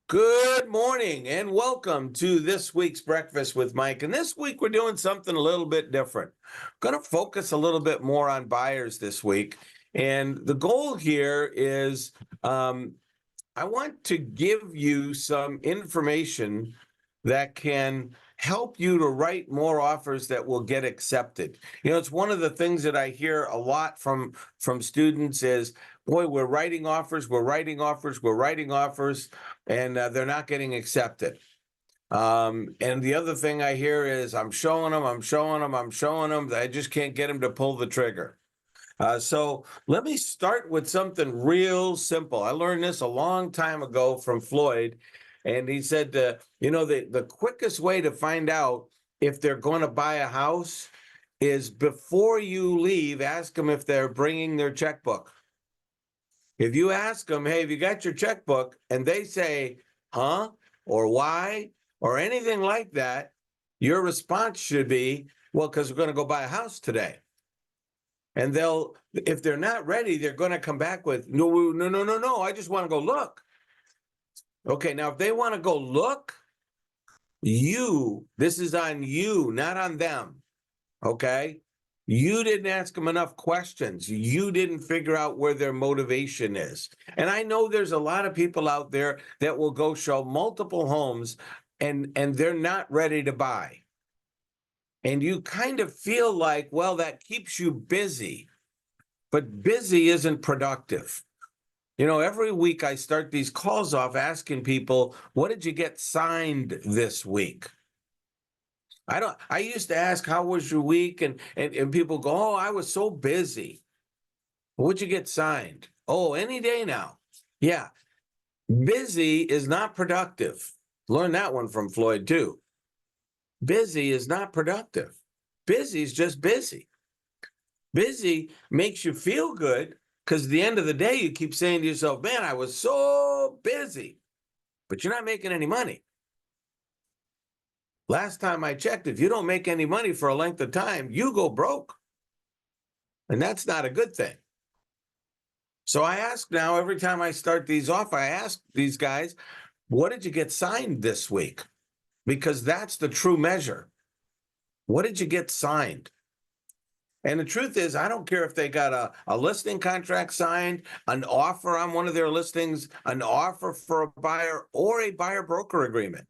Good morning and welcome to this week's Breakfast with Mike. And this week we're doing something a little bit different. Going to focus a little bit more on buyers this week. And the goal here is I want to give you some information that can help you to write more offers that will get accepted. It's one of the things that I hear a lot from students is, boy, we're writing offers, and they're not getting accepted. And the other thing I hear is, I'm showing them. I just can't get them to pull the trigger. So let me start with something real simple. I learned this a long time ago from Floyd, and he said, the quickest way to find out if they're going to buy a house is before you leave, ask them if they're bringing their checkbook. If you ask them, hey, have you got your checkbook? And they say, huh, or why, or anything like that, your response should be, well, because we're going to go buy a house today. And if they're not ready, they're going to come back with, no, I just want to go look. Okay, now if they want to go look, this is on you, not on them. Okay? You didn't ask them enough questions. You didn't figure out where their motivation is. And I know there's a lot of people out there that will go show multiple homes and they're not ready to buy. And you kind of feel like, well, that keeps you busy, but busy isn't productive. Every week I start these calls off asking people, what did you get signed this week? I used to ask, how was your week? And people go, oh, I was so busy. What'd you get signed? Oh, any day now. Yeah. Busy is not productive. Learn that one from Floyd too. Busy is not productive. Busy is just busy. Busy makes you feel good because at the end of the day, you keep saying to yourself, man, I was so busy, but you're not making any money. Last time I checked, if you don't make any money for a length of time, you go broke. And that's not a good thing. So I ask now, every time I start these off, I ask these guys, what did you get signed this week? Because that's the true measure. What did you get signed? And the truth is, I don't care if they got a listing contract signed, an offer on one of their listings, an offer for a buyer, or a buyer broker agreement.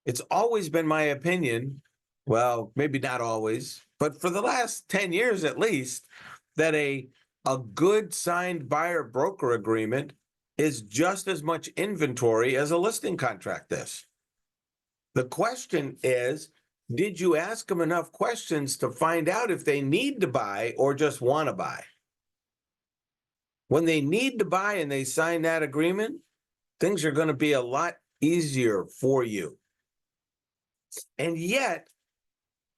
It's always been my opinion, well, maybe not always, but for the last 10 years at least, that a good signed buyer broker agreement is just as much inventory as a listing contract is. The question is, did you ask them enough questions to find out if they need to buy or just want to buy? When they need to buy and they sign that agreement, things are going to be a lot easier for you. And yet,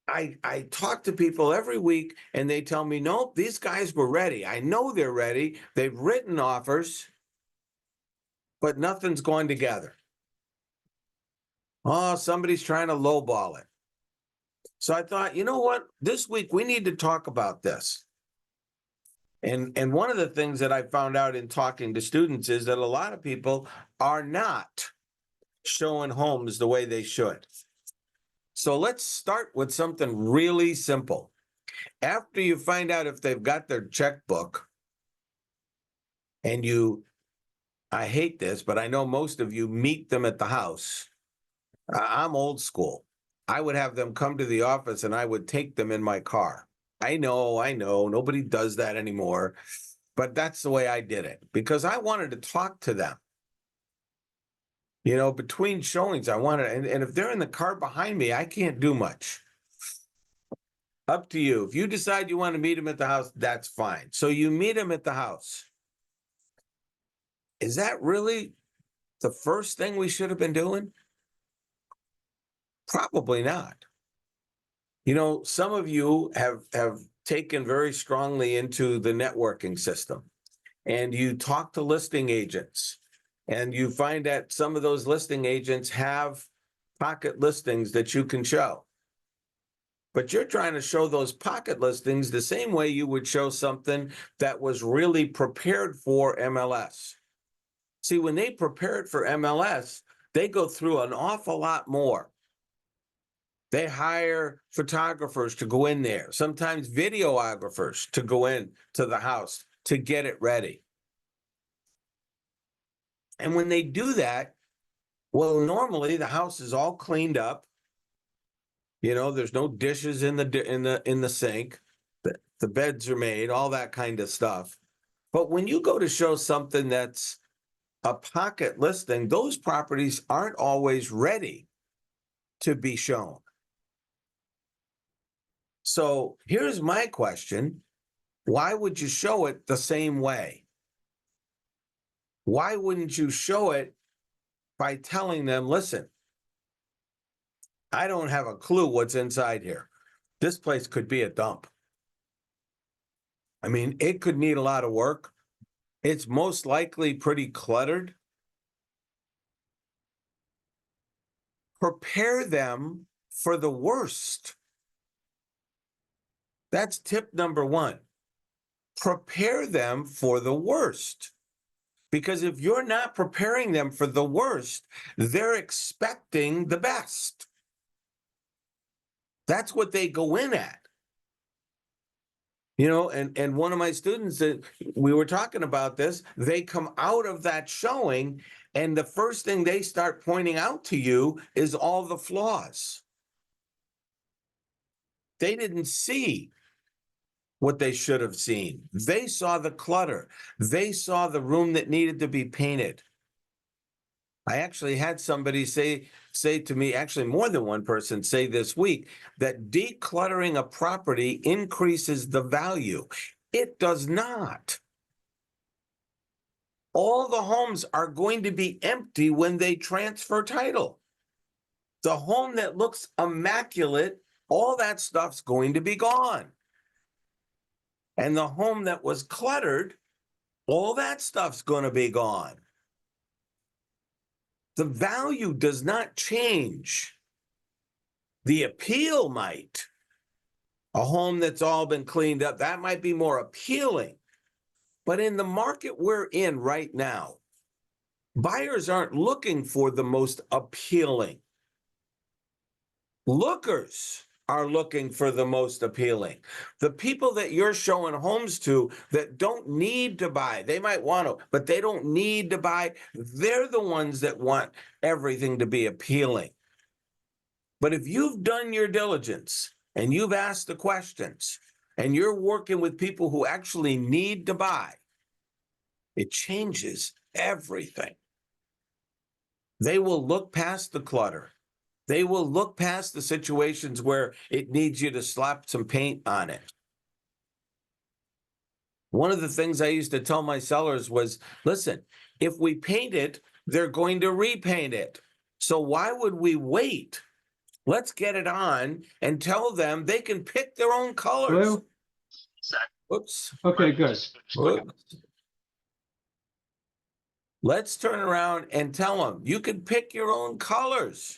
I talk to people every week and they tell me, nope, these guys were ready. I know they're ready. They've written offers, but nothing's going together. Oh, somebody's trying to lowball it. So I thought, you know what? This week we need to talk about this. And one of the things that I found out in talking to students is that a lot of people are not showing homes the way they should. So let's start with something really simple. After you find out if they've got their checkbook, and I hate this, but I know most of you meet them at the house. I'm old school. I would have them come to the office and I would take them in my car. I know, nobody does that anymore, but that's the way I did it because I wanted to talk to them. Between showings, I wanted, and if they're in the car behind me, I can't do much. Up to you. If you decide you want to meet them at the house, that's fine. So you meet them at the house. Is that really the first thing we should have been doing? Probably not. Some of you have taken very strongly into the networking system, and you talk to listing agents, and you find that some of those listing agents have pocket listings that you can show. But you're trying to show those pocket listings the same way you would show something that was really prepared for MLS. See, when they prepare it for MLS, they go through an awful lot more. They hire photographers to go in there, sometimes videographers to go in to the house to get it ready. And when they do that, well, normally the house is all cleaned up. You know, there's no dishes in the sink. The beds are made, all that kind of stuff. But when you go to show something that's a pocket listing, those properties aren't always ready to be shown. So here's my question. Why would you show it the same way? Why wouldn't you show it by telling them, listen, I don't have a clue what's inside here. This place could be a dump. I mean, it could need a lot of work. It's most likely pretty cluttered. Prepare them for the worst. That's tip number one. Prepare them for the worst. Because if you're not preparing them for the worst, they're expecting the best. That's what they go in at. You know, and one of my students, that we were talking about this, they come out of that showing, and the first thing they start pointing out to you is all the flaws. They didn't see what they should have seen. They saw the clutter. They saw the room that needed to be painted. I actually had somebody say to me, actually more than one person say this week, that decluttering a property increases the value. It does not. All the homes are going to be empty when they transfer title. The home that looks immaculate, all that stuff's going to be gone. And the home that was cluttered, all that stuff's going to be gone. The value does not change. The appeal might. A home that's all been cleaned up, that might be more appealing. But in the market we're in right now, buyers aren't looking for the most appealing. Lookers are looking for the most appealing. The people that you're showing homes to that don't need to buy, they might want to, but they don't need to buy, they're the ones that want everything to be appealing. But if you've done your diligence and you've asked the questions and you're working with people who actually need to buy, it changes everything. They will look past the clutter. They will look past the situations where it needs you to slap some paint on it. One of the things I used to tell my sellers was, listen, if we paint it, they're going to repaint it. So why would we wait? Let's get it on and tell them they can pick their own colors. Hello? Oops. Okay, good. Oops. Let's turn around and tell them you can pick your own colors.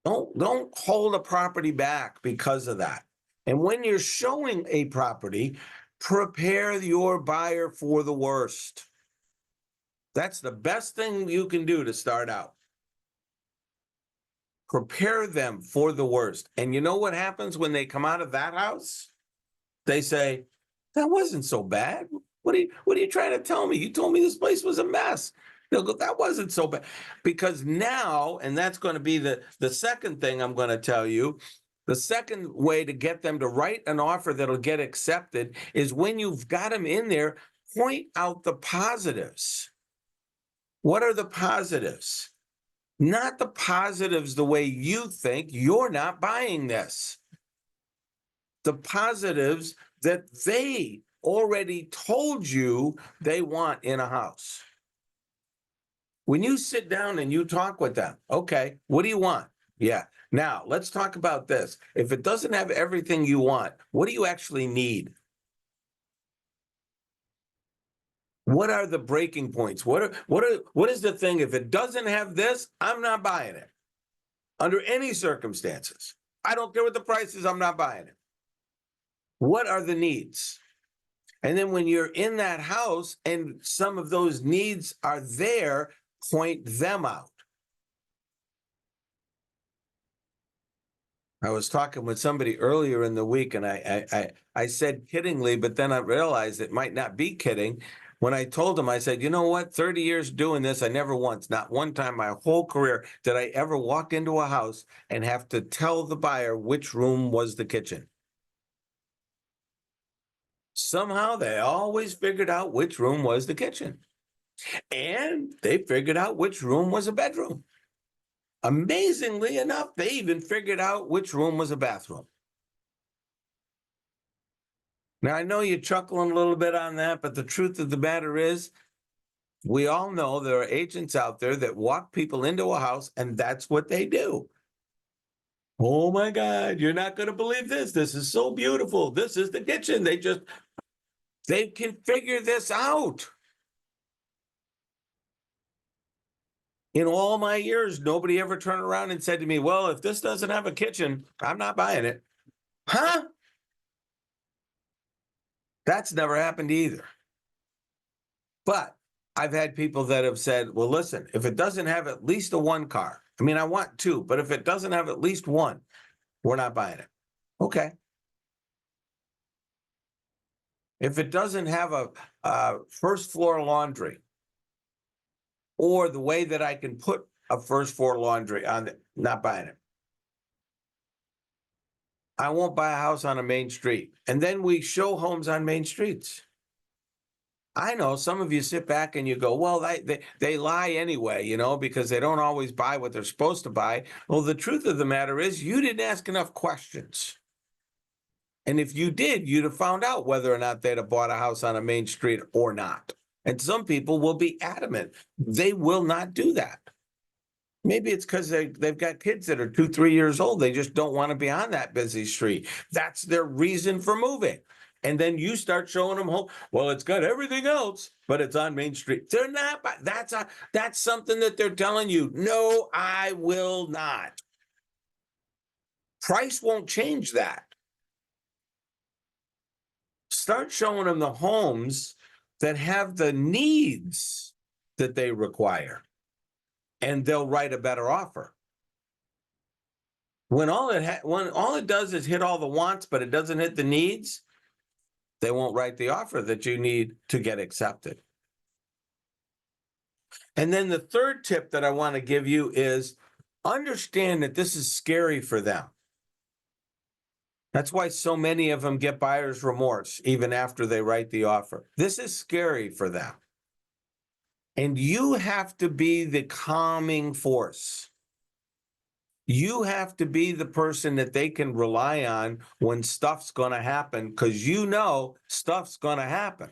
Don't hold a property back because of that. And when you're showing a property, prepare your buyer for the worst. That's the best thing you can do to start out. Prepare them for the worst. And you know what happens when they come out of that house? They say, that wasn't so bad. What are you trying to tell me? You told me this place was a mess. They'll go, that wasn't so bad. Because now, and that's going to be the second thing I'm going to tell you, the second way to get them to write an offer that'll get accepted is when you've got them in there, point out the positives. What are the positives? Not the positives the way you think. You're not buying this. The positives that they already told you they want in a house. When you sit down and you talk with them, okay, what do you want? Yeah. Now, let's talk about this. If it doesn't have everything you want, what do you actually need? What are the breaking points? What is the thing? If it doesn't have this, I'm not buying it. Under any circumstances. I don't care what the price is, I'm not buying it. What are the needs? And then when you're in that house and some of those needs are there, point them out. I was talking with somebody earlier in the week, and I said kiddingly, but then I realized it might not be kidding. When I told him, I said, you know what, 30 years doing this, I never once, not one time my whole career, did I ever walk into a house and have to tell the buyer which room was the kitchen. Somehow they always figured out which room was the kitchen. And they figured out which room was a bedroom. Amazingly enough, they even figured out which room was a bathroom. Now, I know you're chuckling a little bit on that, but the truth of the matter is, we all know there are agents out there that walk people into a house, and that's what they do. Oh my God, you're not going to believe this. This is so beautiful. This is the kitchen. They can figure this out. In all my years, nobody ever turned around and said to me, well, if this doesn't have a kitchen, I'm not buying it. Huh? That's never happened either. But I've had people that have said, well, listen, if it doesn't have at least a one car, I mean, I want two, but if it doesn't have at least one, we're not buying it. Okay. If it doesn't have a first floor laundry, or the way that I can put a first floor laundry on it, not buying it. I won't buy a house on a main street. And then we show homes on main streets. I know some of you sit back and you go, well, they lie anyway, because they don't always buy what they're supposed to buy. Well, the truth of the matter is you didn't ask enough questions. And if you did, you'd have found out whether or not they'd have bought a house on a main street or not. And some people will be adamant. They will not do that. Maybe it's because they've got kids that are 2, 3 years old. They just don't want to be on that busy street. That's their reason for moving. And then you start showing them home. Well, it's got everything else, but it's on Main Street. They're not. That's something that they're telling you. No, I will not. Price won't change that. Start showing them the homes that have the needs that they require, and they'll write a better offer. When all it does is hit all the wants, but it doesn't hit the needs, they won't write the offer that you need to get accepted. And then the third tip that I want to give you is understand that this is scary for them. That's why so many of them get buyer's remorse even after they write the offer. This is scary for them. And you have to be the calming force. You have to be the person that they can rely on when stuff's going to happen, because stuff's going to happen.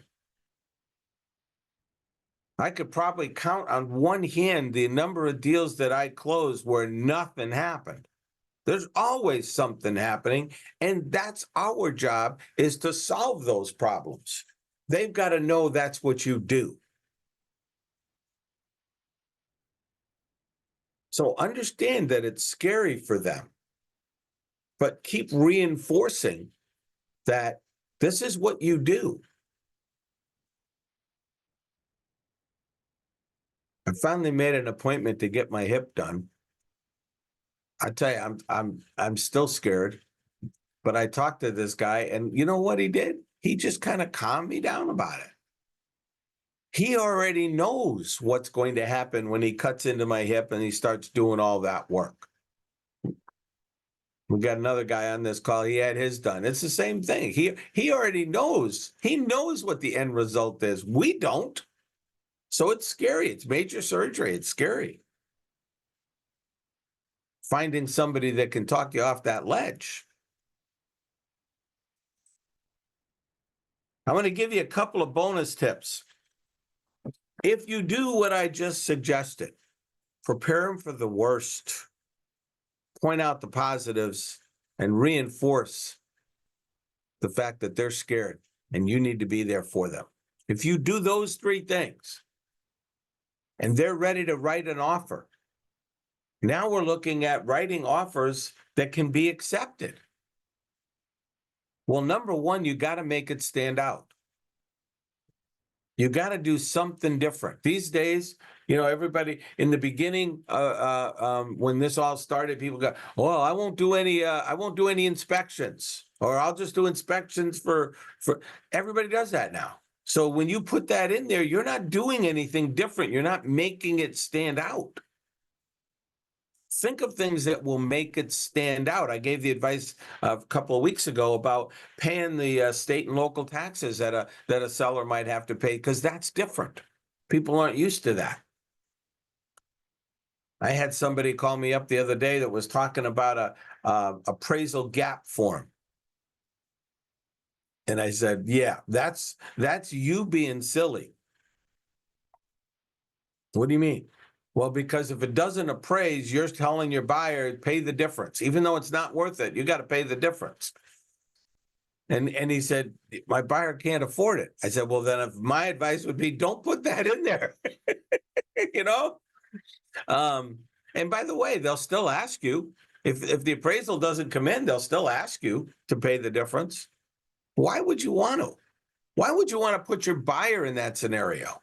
I could probably count on one hand the number of deals that I closed where nothing happened. There's always something happening, and that's our job, is to solve those problems. They've got to know that's what you do. So understand that it's scary for them, but keep reinforcing that this is what you do. I finally made an appointment to get my hip done. I tell you, I'm still scared, but I talked to this guy, and you know what he did? He just kind of calmed me down about it. He already knows what's going to happen when he cuts into my hip and he starts doing all that work. We got another guy on this call. He had his done. It's the same thing. He already knows. He knows what the end result is. We don't. So it's scary. It's major surgery. It's scary. Finding somebody that can talk you off that ledge. I'm going to give you a couple of bonus tips. If you do what I just suggested, prepare them for the worst, point out the positives, and reinforce the fact that they're scared and you need to be there for them. If you do those 3 things and they're ready to write an offer, now we're looking at writing offers that can be accepted. Well, number one, you got to make it stand out. You got to do something different. These days, everybody in the beginning, when this all started, people go, "Well, I won't do any inspections, or I'll just do inspections for." Everybody does that now. So when you put that in there, you're not doing anything different. You're not making it stand out. Think of things that will make it stand out. I gave the advice a couple of weeks ago about paying the state and local taxes that a seller might have to pay, because that's different. People aren't used to that. I had somebody call me up the other day that was talking about a appraisal gap form. And I said, yeah, that's you being silly. What do you mean? Well, because if it doesn't appraise, you're telling your buyer, pay the difference. Even though it's not worth it, you got to pay the difference. And he said, my buyer can't afford it. I said, well, then if my advice would be, don't put that in there. you know? And by the way, they'll still ask you, if the appraisal doesn't come in, they'll still ask you to pay the difference. Why would you want to? Why would you want to put your buyer in that scenario?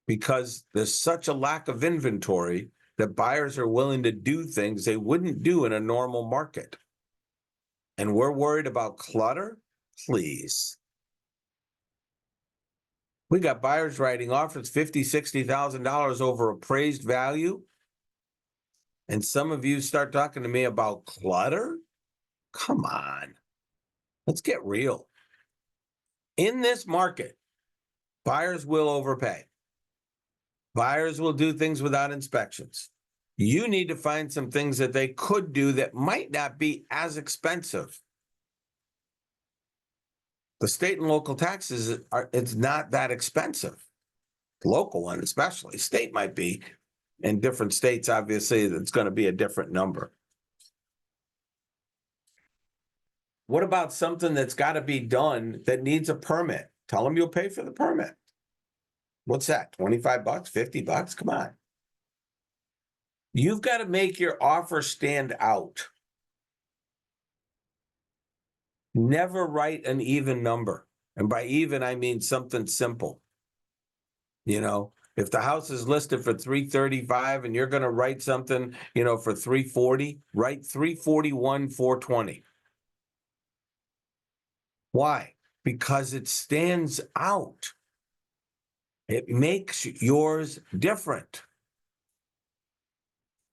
Because there's such a lack of inventory that buyers are willing to do things they wouldn't do in a normal market. And we're worried about clutter? Please. We got buyers writing offers $50,000, $60,000 over appraised value. And some of you start talking to me about clutter? Come on. Let's get real. In this market, buyers will overpay. Buyers will do things without inspections. You need to find some things that they could do that might not be as expensive. The state and local taxes it's not that expensive. The local one especially. State might be. In different states, obviously, it's going to be a different number. What about something that's got to be done that needs a permit? Tell them you'll pay for the permit. What's that? $25, $50? Come on. You've got to make your offer stand out. Never write an even number. And by even, I mean something simple. If the house is listed for $335 and you're going to write something, for $340, write $341, $420. Why? Because it stands out. It makes yours different.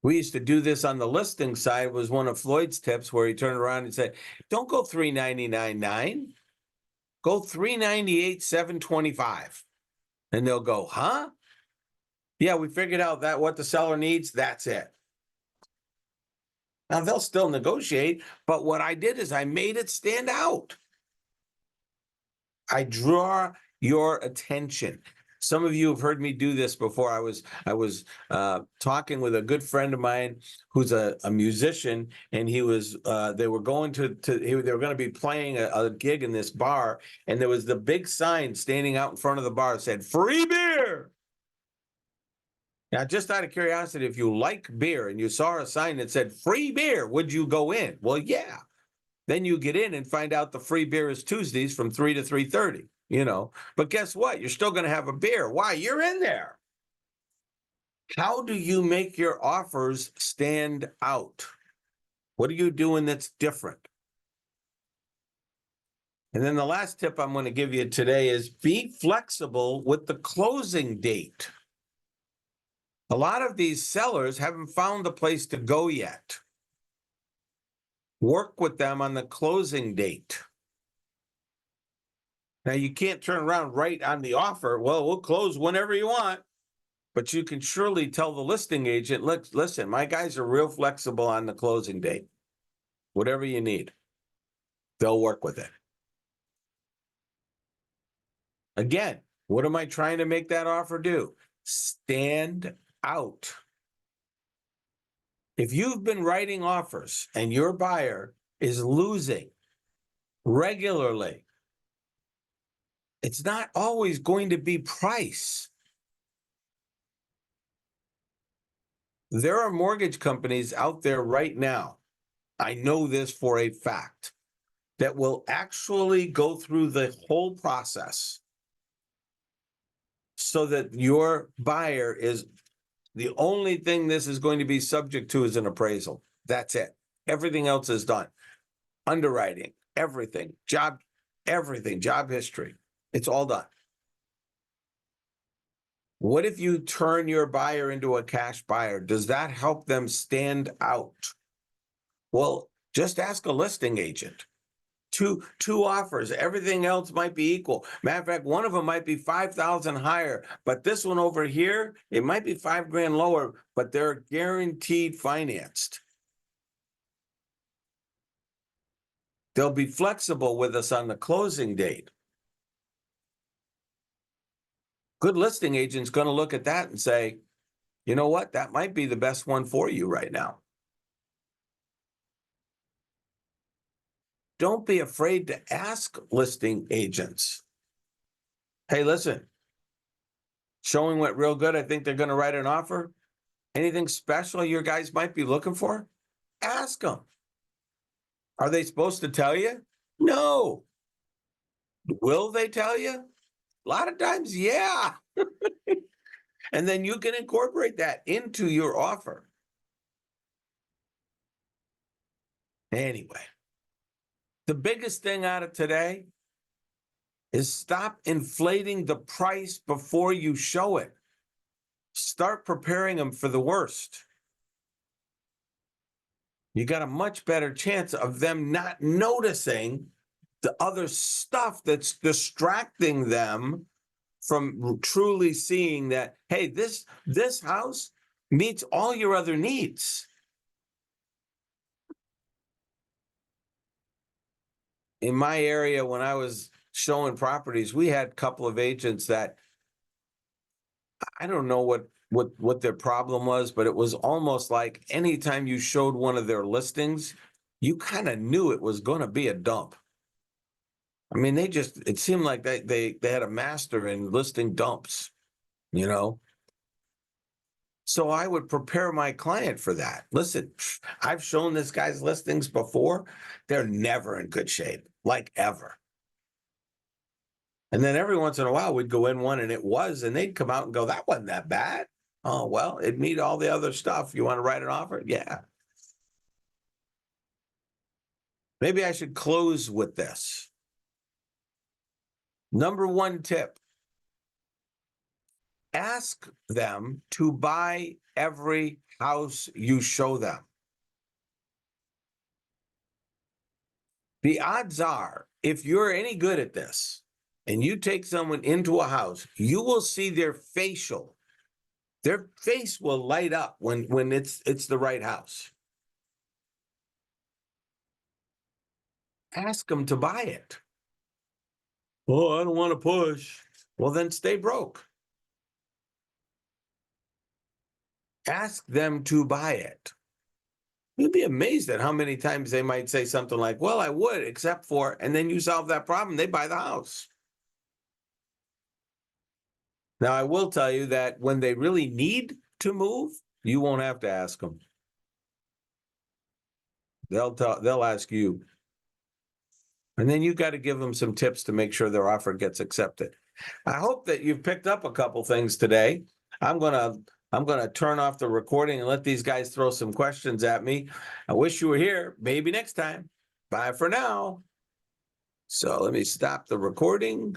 We used to do this on the listing side. It was one of Floyd's tips where he turned around and said, don't go $399.9, go $398,725. And they'll go, huh? Yeah, we figured out that what the seller needs, that's it. Now they'll still negotiate, but what I did is I made it stand out. I draw your attention. Some of you have heard me do this before. I was talking with a good friend of mine who's a musician, and he was they were going to they were going to be playing a gig in this bar, and there was the big sign standing out in front of the bar that said free beer. Now, just out of curiosity, if you like beer and you saw a sign that said free beer, would you go in? Well, yeah. Then you get in and find out the free beer is Tuesdays from 3 to 3:30, But guess what? You're still going to have a beer. Why? You're in there. How do you make your offers stand out? What are you doing that's different? And then the last tip I'm going to give you today is be flexible with the closing date. A lot of these sellers haven't found a place to go yet. Work with them on the closing date. Now, you can't turn around right on the offer. Well, we'll close whenever you want. But you can surely tell the listing agent, listen, my guys are real flexible on the closing date. Whatever you need, they'll work with it. Again, what am I trying to make that offer do? Stand out. If you've been writing offers and your buyer is losing regularly, it's not always going to be price. There are mortgage companies out there right now. I know this for a fact. that will actually go through the whole process so that your buyer is the only thing this is going to be subject to is an appraisal. That's it. Everything else is done. Underwriting, everything, job history. It's all done. What if you turn your buyer into a cash buyer? Does that help them stand out? Well, just ask a listing agent. Two offers, everything else might be equal. Matter of fact, one of them might be 5,000 higher, but this one over here, it might be $5,000 lower, but they're guaranteed financed. They'll be flexible with us on the closing date. Good listing agent's going to look at that and say, you know what, that might be the best one for you right now. Don't be afraid to ask listing agents. Hey, listen, showing went real good. I think they're going to write an offer. Anything special your guys might be looking for? Ask them. Are they supposed to tell you? No. Will they tell you? A lot of times, yeah. And then you can incorporate that into your offer. Anyway, the biggest thing out of today is stop inflating the price before you show it. Start preparing them for the worst. You got a much better chance of them not noticing the other stuff that's distracting them from truly seeing that, hey, this house meets all your other needs. In my area, when I was showing properties, we had a couple of agents that I don't know what their problem was, but it was almost like anytime you showed one of their listings, you kind of knew it was going to be a dump. I mean, it seemed like they had a master in listing dumps, you know? So I would prepare my client for that. Listen, I've shown this guy's listings before. They're never in good shape, like ever. And then every once in a while we'd go in one and it was, and they'd come out and go, that wasn't that bad. Oh, well, it meet all the other stuff. You want to write an offer? Yeah. Maybe I should close with this. Number one tip. Ask them to buy every house you show them. The odds are, if you're any good at this and you take someone into a house, you will see their face will light up when it's the right house. Ask them to buy it. Oh, I don't want to push. Well, then stay broke. Ask them to buy it. You'd be amazed at how many times they might say something like, well, I would, except for, and then you solve that problem, they buy the house. Now, I will tell you that when they really need to move, you won't have to ask them. They'll ask you. And then you got to give them some tips to make sure their offer gets accepted. I hope that you've picked up a couple things today. I'm gonna turn off the recording and let these guys throw some questions at me. I wish you were here. Maybe next time. Bye for now. So let me stop the recording.